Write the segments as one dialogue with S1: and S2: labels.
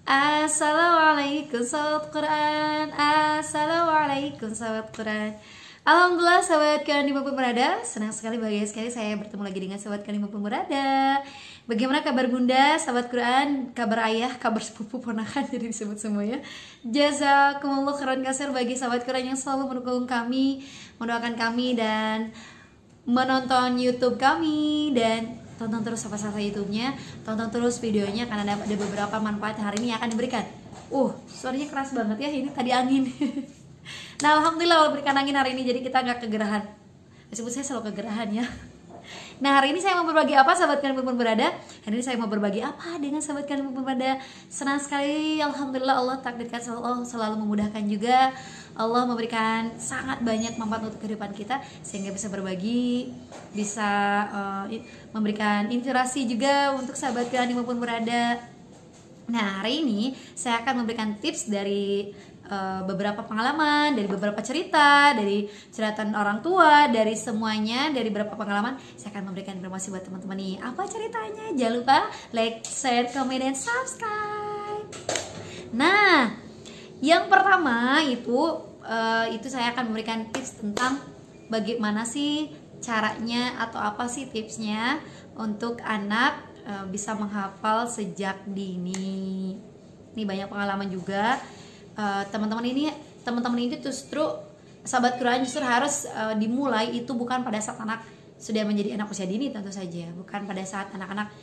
S1: Assalamualaikum sahabat Quran. Assalamualaikum sahabat Quran. Alhamdulillah sahabat kalian dimanapun berada, senang sekali, bahagia sekali saya bertemu lagi dengan sahabat kalian dimanapun berada. Bagaimana kabar bunda, sahabat Quran, kabar ayah, kabar sepupu, ponakan, jadi disebut semuanya. Jazakumullah khairan katsir bagi sahabat Quran yang selalu mendukung kami, mendoakan kami dan menonton YouTube kami, dan tonton terus apa-apa YouTube-nya, tonton terus videonya karena ada beberapa manfaat hari ini yang akan diberikan. Suaranya keras banget ya, ini tadi angin. Nah, alhamdulillah Allah berikan angin hari ini, jadi kita nggak kegerahan. Meskipun saya selalu kegerahan ya. Nah, hari ini saya mau berbagi apa sahabat kalian pun berada? Hari ini saya mau berbagi apa dengan sahabat kalian pun berada? Senang sekali, alhamdulillah Allah takdirkan selalu memudahkan juga. Allah memberikan sangat banyak manfaat untuk kehidupan kita sehingga bisa berbagi, bisa memberikan inspirasi juga untuk sahabat kalian dimanapun berada. Nah, hari ini saya akan memberikan tips dari beberapa pengalaman, dari beberapa cerita, dari cerita orang tua, dari semuanya, dari beberapa pengalaman. Saya akan memberikan informasi buat teman-teman nih. Apa ceritanya? Jangan lupa like, share, comment, dan subscribe. Nah, yang pertama itu saya akan memberikan tips tentang bagaimana sih caranya atau apa sih tipsnya untuk anak bisa menghafal sejak dini. Ini banyak pengalaman juga. Teman-teman ini justru sahabat Quran justru harus dimulai itu bukan pada saat anak sudah menjadi anak usia dini, tentu saja bukan pada saat anak-anak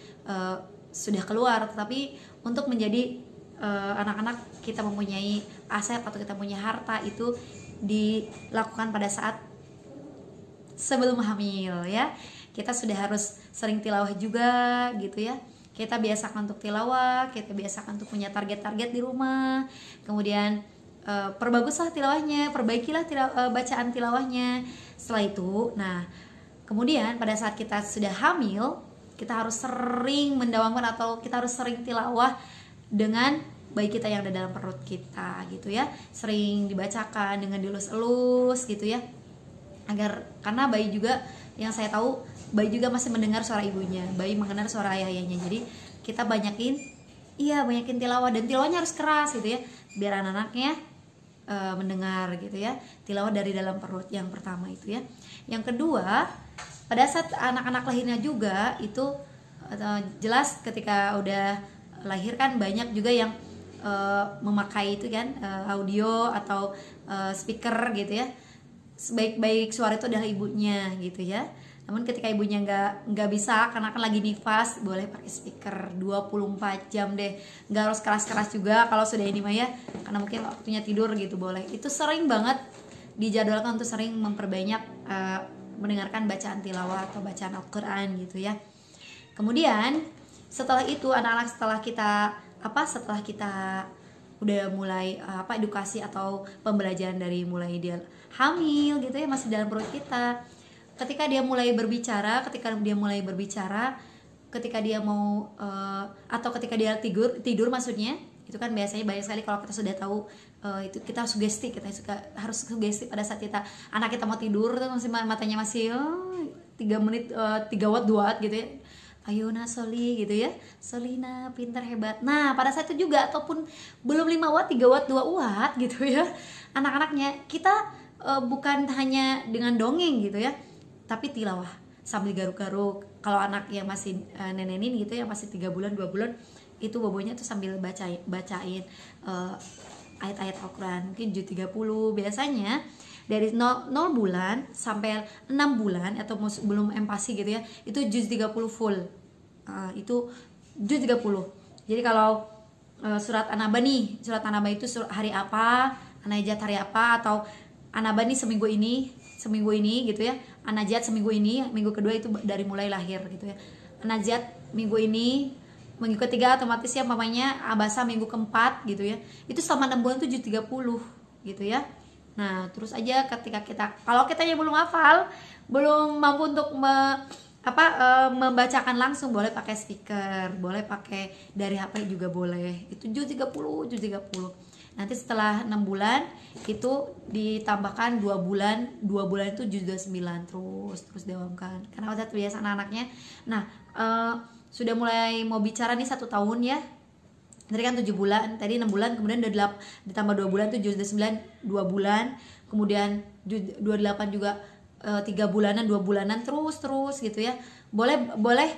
S1: sudah keluar, tetapi untuk menjadi anak-anak kita mempunyai aset atau kita punya harta itu dilakukan pada saat sebelum hamil ya. Kita sudah harus sering tilawah juga gitu ya. Kita biasakan untuk tilawah, kita biasakan untuk punya target-target di rumah. Kemudian perbaguslah tilawahnya, perbaikilah bacaan tilawahnya. Setelah itu, nah kemudian pada saat kita sudah hamil, kita harus sering mendawamkan atau kita harus sering tilawah dengan bayi kita yang ada dalam perut kita gitu ya. Sering dibacakan dengan dilus-elus gitu ya. Karena bayi juga yang saya tahu, bayi juga masih mendengar suara ibunya, bayi mendengar suara ayahnya. Jadi kita banyakin tilawah, dan tilawahnya harus keras gitu ya, biar anak-anaknya mendengar gitu ya. Tilawah dari dalam perut yang pertama itu ya. Yang kedua, pada saat anak-anak lahirnya juga itu jelas ketika udah lahir kan banyak juga yang memakai itu kan audio atau speaker gitu ya. Sebaik-baik suara itu adalah ibunya gitu ya. Namun ketika ibunya nggak bisa karena kan lagi nifas, boleh pakai speaker 24 jam deh. Nggak harus keras-keras juga kalau sudah ini mah ya, karena mungkin waktunya tidur gitu boleh. Itu sering banget dijadwalkan untuk sering memperbanyak mendengarkan bacaan tilawah atau bacaan Al-Quran gitu ya. Kemudian setelah itu anak-anak setelah kita udah mulai edukasi atau pembelajaran dari mulai dia hamil gitu ya, masih dalam perut kita. Ketika dia mulai berbicara, ketika dia mau atau ketika dia tidur maksudnya, itu kan biasanya banyak sekali kalau kita sudah tahu itu kita harus sugesti pada saat anak kita mau tidur tuh masih matanya masih 3 menit 3 watt 2 watt gitu ya. Ayuna Soli gitu ya, Solina pintar hebat. Nah pada saat itu juga ataupun belum 5 watt 3 watt 2 watt gitu ya, anak-anaknya kita bukan hanya dengan dongeng gitu ya, tapi tilawah sambil garuk-garuk. Kalau anak yang masih nenenin gitu ya, masih 3 bulan 2 bulan, itu bobonya tuh sambil bacain ayat-ayat Al-Quran, mungkin juz 30 biasanya. Dari 0 bulan sampai 6 bulan atau belum empasi gitu ya, itu juz 30 full. Itu juz 30. Jadi kalau surat An-Naba itu hari apa, An-Najat hari apa, atau An-Naba nih seminggu ini gitu ya. An-Najat seminggu ini, minggu kedua itu dari mulai lahir gitu ya. An-Najat minggu ini, minggu ketiga otomatis ya mamanya Abasa minggu keempat gitu ya. Itu selama 6 bulan tuh juz 30 gitu ya. Nah terus aja ketika kalau kita yang belum hafal, belum mampu untuk membacakan langsung, boleh pakai speaker, boleh pakai dari HP juga boleh. Itu juz 30. Nanti setelah 6 bulan itu ditambahkan 2 bulan itu juz 29, terus dewamkan karena udah terbiasa anak-anaknya. Nah sudah mulai mau bicara nih 1 tahun ya, Tadi kan 7 bulan, tadi 6 bulan, kemudian ditambah 2 bulan, 7 udah 9, 2 bulan, kemudian 28 juga 3 bulanan, 2 bulanan, terus gitu ya. Boleh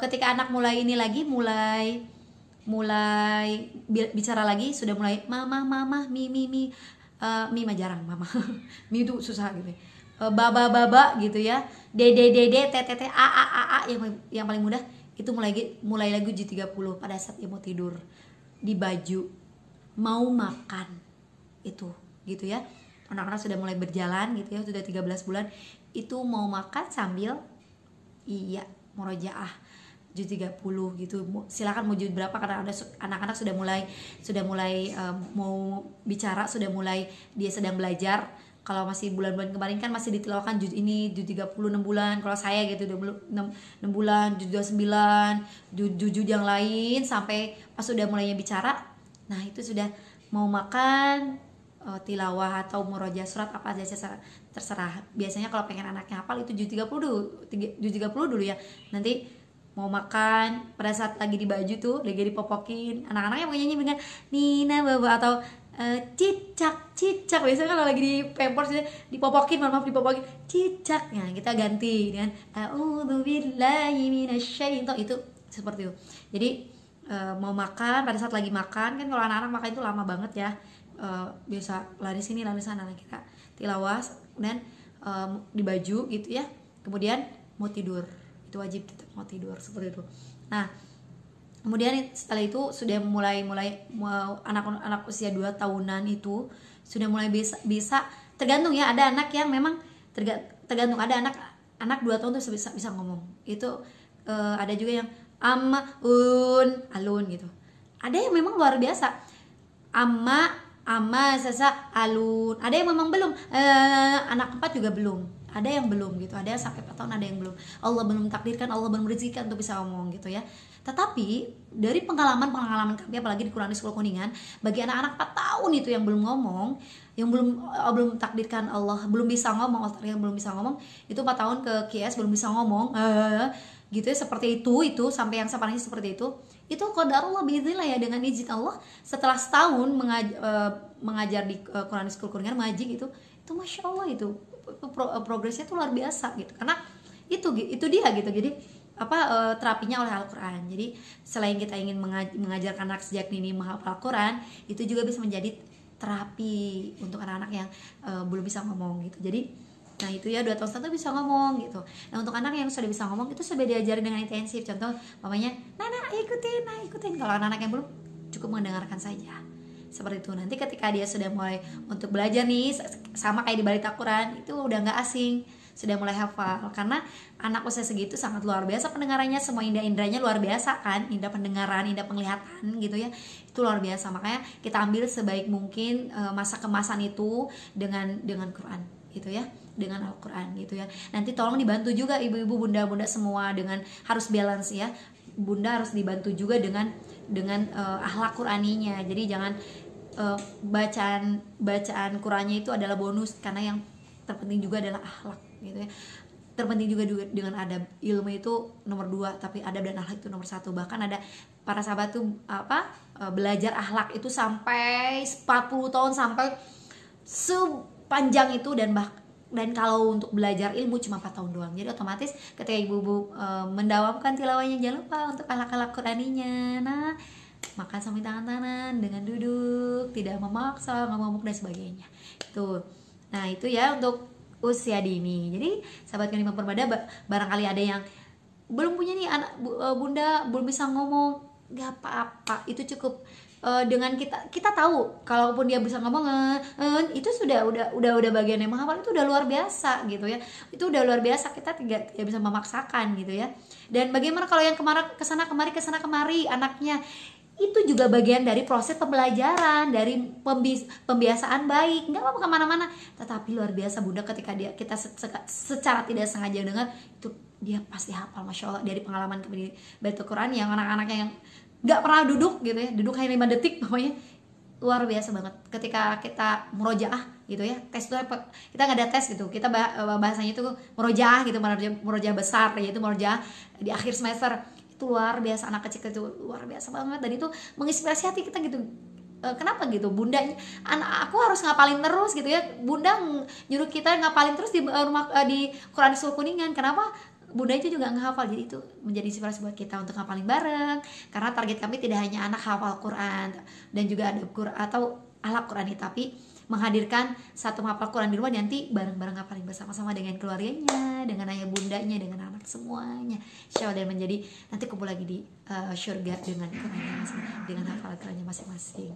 S1: ketika anak mulai ini lagi, mulai bicara lagi, sudah mulai mama, mi mah jarang mama. Mi itu susah gitu ya. Baba gitu ya. Dede, tete, a yang paling mudah itu mulai lagi 30 pada saat dia mau tidur, di baju, mau makan, itu gitu ya. Anak-anak sudah mulai berjalan gitu ya, sudah 13 bulan itu mau makan sambil murojaah juz 30 gitu. Silakan mau juz berapa, karena ada anak-anak sudah mulai mau bicara, sudah mulai dia sedang belajar. Kalau masih bulan-bulan kemarin kan masih ditilawakan juz ini, juz 30 6 bulan. Kalau saya gitu 6 bulan, juz 29, juz yang lain, sampai pas sudah mulainya bicara. Nah, itu sudah mau makan, tilawah atau murojaah surat apa aja terserah. Biasanya kalau pengen anaknya hafal itu juz 30 dulu ya. Nanti mau makan, pada saat lagi di baju tuh, lagi dipopokin, anak-anaknya mau nyanyi dengan Nina Baba atau cicak. Biasanya kalau lagi di pampers dipopokin, dipopokin cicak. Nah, kita ganti dengan a'udzubillahi minasyaitonir, itu seperti itu. Jadi mau makan, pada saat lagi makan kan, kalau anak-anak makan itu lama banget ya. Biasa lari sini lari sana. Nah, kita tilawas, kemudian di baju gitu ya. Kemudian mau tidur, itu wajib kita mau tidur seperti itu. Nah, kemudian setelah itu sudah mulai anak usia 2 tahunan itu sudah mulai bisa tergantung ya. Ada anak yang memang tergantung, ada anak 2 tahun tuh bisa ngomong. Itu ada juga yang alun gitu. Ada yang memang luar biasa, sasa alun. Ada yang memang belum, anak 4 juga belum. Ada yang belum gitu, ada yang sampai 4 tahun, ada yang belum. Allah belum takdirkan, Allah belum rezekikan untuk bisa ngomong gitu ya. Tetapi dari pengalaman kami, apalagi di Quran Sekolah Kuningan, bagi anak-anak 4 tahun itu yang belum ngomong, yang belum takdirkan Allah, belum bisa ngomong, yang belum bisa ngomong, itu 4 tahun ke QS belum bisa ngomong, gitu ya, seperti itu sampai yang separahnya seperti itu qadarullah biiznillah ya, dengan izin Allah. Setelah setahun mengajar di Quran Sekolah Kuningan, ngaji gitu, itu masya Allah, itu progresnya tuh luar biasa gitu, karena itu dia gitu. Jadi terapinya oleh Al-Quran. Jadi selain kita ingin mengajarkan anak sejak dini menghafal Al-Quran, itu juga bisa menjadi terapi untuk anak-anak yang belum bisa ngomong gitu. Jadi nah itu ya, 2 tahun setengah bisa ngomong gitu. Nah, untuk anak yang sudah bisa ngomong itu sudah diajarin dengan intensif. Contoh mamanya, Nana ikutin. Kalau anak-anak yang belum, cukup mendengarkan saja. Seperti itu. Nanti ketika dia sudah mulai untuk belajar nih, sama kayak di balik Al-Quran, itu udah nggak asing, sudah mulai hafal. Karena anak usia segitu sangat luar biasa pendengarannya, semua indera-inderanya luar biasa kan, indera pendengaran, indera penglihatan gitu ya, itu luar biasa. Makanya kita ambil sebaik mungkin masa kemasan itu dengan Quran gitu ya, dengan Al-Quran gitu ya. Nanti tolong dibantu juga ibu-ibu, bunda-bunda semua, dengan harus balance ya. Bunda harus dibantu juga dengan akhlak Quraninya. Jadi jangan bacaan Qurannya itu adalah bonus, karena yang terpenting juga adalah akhlak gitu ya. Terpenting juga dengan adab. Ilmu itu nomor 2, tapi adab dan akhlak itu nomor 1. Bahkan ada para sahabat tuh belajar akhlak itu sampai 40 tahun, sampai sepanjang itu, dan kalau untuk belajar ilmu cuma 4 tahun doang. Jadi otomatis ketika ibu-ibu mendawamkan tilawahnya, jangan lupa untuk akhlak Quraninya. Nah, makan sambil tangan-tangan, dengan duduk, tidak memaksa, ngamuk dan sebagainya. Itu. Nah, itu ya untuk usia dini. Jadi sahabat Kanima Permada, barangkali ada yang belum punya nih anak, bunda belum bisa ngomong, gak apa-apa. Itu cukup dengan kita tahu, kalaupun dia bisa ngomong itu sudah bagian yang menghafal, itu udah luar biasa gitu ya. Itu udah luar biasa, kita tidak bisa memaksakan gitu ya. Dan bagaimana kalau yang kesana kemari anaknya, itu juga bagian dari proses pembelajaran, dari pembiasaan baik, nggak apa-apa kemana-mana. Tetapi luar biasa bunda, ketika kita secara tidak sengaja dengar, itu dia pasti hafal, masya Allah. Dari pengalaman kami di Baitul Quran, yang anak-anaknya yang nggak pernah duduk gitu ya, duduk hanya 5 detik pokoknya, luar biasa banget. Ketika kita murojaah gitu ya, tes itu kita nggak ada tes gitu, kita bahasanya itu murojaah gitu, murojaah besar, yaitu murojaah di akhir semester. Itu luar biasa, anak kecil itu luar biasa banget, dan itu menginspirasi hati kita gitu. Kenapa gitu, bundanya anak aku harus ngapalin terus gitu ya, bunda nyuruh kita ngapalin terus di rumah di Quran Sul Kuningan. Kenapa bunda itu juga ngehafal? Jadi itu menjadi inspirasi buat kita untuk ngapalin bareng, karena target kami tidak hanya anak hafal Quran dan juga ada Quran atau ahlak Qurani, tapi menghadirkan satu hafal Quran di rumah, nanti bareng-bareng ngapalin bersama-sama dengan keluarganya, dengan ayah bundanya, dengan anak semuanya, insya Allah, dan menjadi nanti kumpul lagi di surga dengan Qurannya masing-masing, dengan hafal Qurannya masing-masing.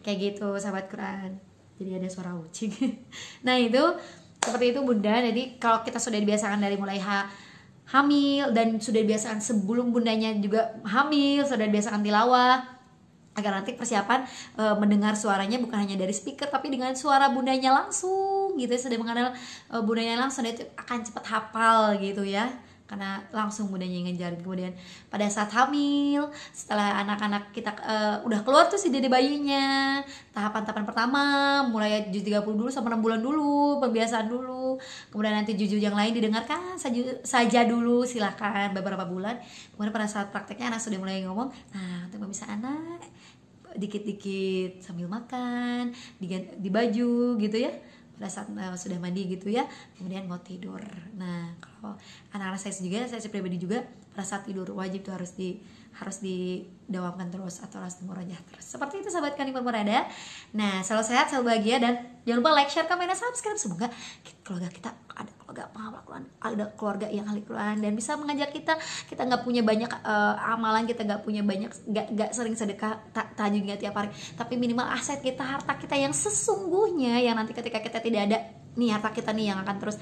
S1: Kayak gitu sahabat Quran. Jadi ada suara ucing. Nah itu seperti itu bunda. Jadi kalau kita sudah dibiasakan dari mulai hamil, dan sudah dibiasakan sebelum bundanya juga hamil, sudah dibiasakan tilawah, agar nanti persiapan mendengar suaranya bukan hanya dari speaker, tapi dengan suara bundanya langsung gitu ya, sudah mengenal bundanya langsung, itu akan cepat hafal gitu ya, karena langsung bundanya ngajarin. Kemudian pada saat hamil, setelah anak-anak kita udah keluar tuh si dede bayinya, tahapan-tahapan pertama mulai juz 30 dulu sama 6 bulan dulu, pembiasaan dulu. Kemudian nanti juz yang lain didengarkan saja dulu, silahkan beberapa bulan. Kemudian pada saat prakteknya anak sudah mulai ngomong, nah untuk bisa anak dikit-dikit sambil makan, di baju gitu ya, pada saat sudah mandi gitu ya, kemudian mau tidur. Nah kalau anak-anak saya juga, saya pribadi juga, pada saat tidur wajib tuh harus didawamkan terus atau harus dimurajah terus. Seperti itu sahabat kami berada. Nah selalu sehat, selalu bahagia, dan jangan lupa like, share, komen, dan subscribe. Semoga keluarga kita ada keluarga penghafal Quran, ada keluarga yang ahli Quran, dan bisa mengajak kita nggak punya banyak amalan, kita nggak punya banyak, nggak sering sedekah tahajud nggak tiap hari, tapi minimal aset kita, harta kita yang sesungguhnya, yang nanti ketika kita tidak ada nih, harta kita nih yang akan terus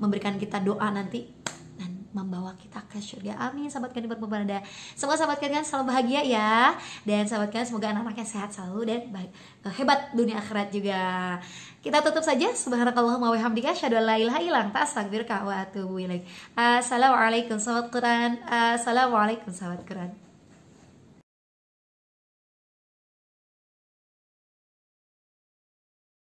S1: memberikan kita doa nanti dan membawa kita ke surga. Amin sahabat kalian berada. Semoga sahabat kalian selalu bahagia ya, dan sahabat kalian semoga anak-anaknya sehat selalu dan baik, hebat dunia akhirat juga. Kita tutup saja. Subhanakallahumma wa bihamdika asyhadu an la ilaha illa anta astaghfiruka wa atubu ilaik. Assalamualaikum sahabat Quran. Assalamualaikum sahabat Quran.